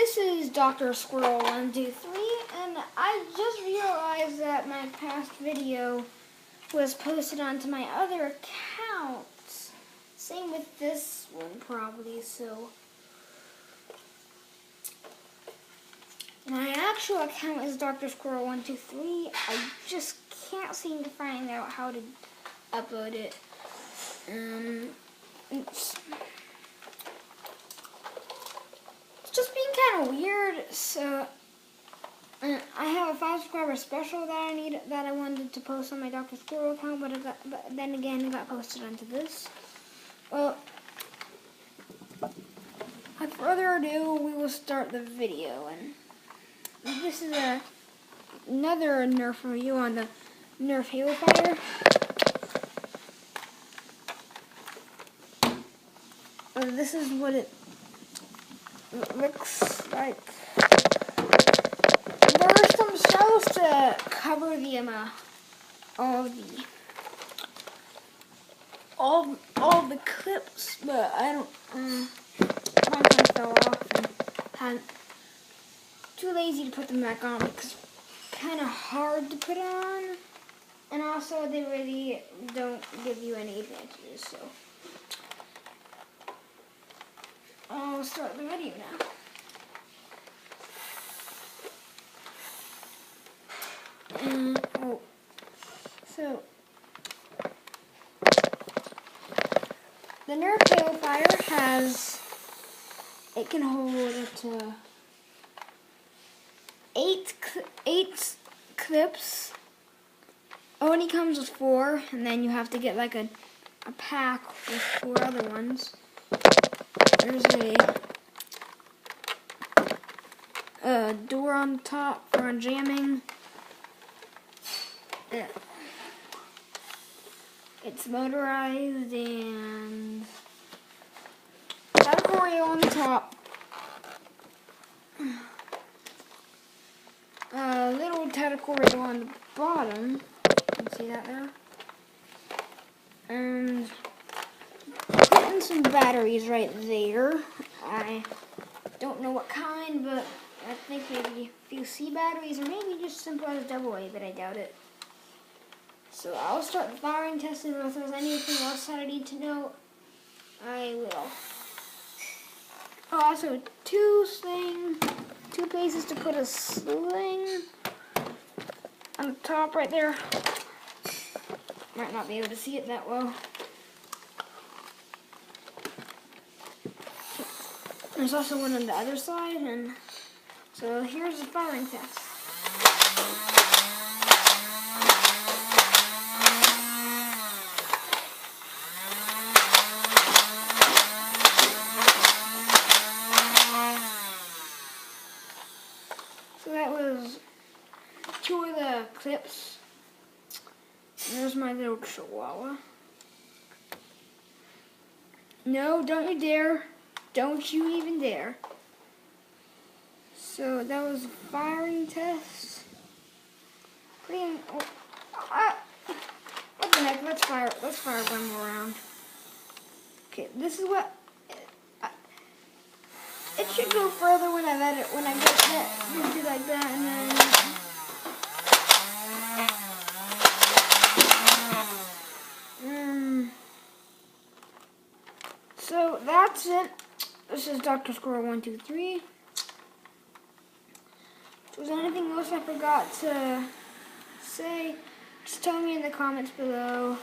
This is Dr. Squirrel 123, and I just realized that my past video was posted onto my other account. Same with this one, probably. So my actual account is Dr. Squirrel 123. I just can't seem to find out how to upload it. It's just being kind of weird. So I have a 5-subscriber special that I wanted to post on my Dr. Squirrel account, but then again it got posted onto this. Well, without further ado, we will start the video. And this is another Nerf review on the Nerf Halo Fire. This is what it looks like. There are some shells to cover the all the clips, but I don't. Mine kind of fell off and had too lazy to put them back on because kind of hard to put on, and also they really don't give you any advantages. So I'll start the video now. So the Nerf Halo Fire it can hold up to 8 clips. Only comes with 4, and then you have to get like a pack with 4 other ones. There's a door on top for unjamming. It's motorized and tactical rail on the top. A little tactical rail on the bottom. You can see that there. And putting some batteries right there. I don't know what kind, but I think maybe a few C batteries or maybe just simple as AA, but I doubt it. So I'll start the firing test, and if there's anything else that I need to know, I will. Oh, also 2 places to put a sling on the top right there. Might not be able to see it that well. There's also one on the other side, and so here's the firing test. So that was 2 of the clips. And there's my little chihuahua. No, don't you dare. Don't you even dare. So that was a firing test. What the heck? Let's fire one more round. Okay, this is what it should go further when I get it like that, and then so that's it. This is Dr. Squirrel 123. If there's anything else I forgot to say, just tell me in the comments below.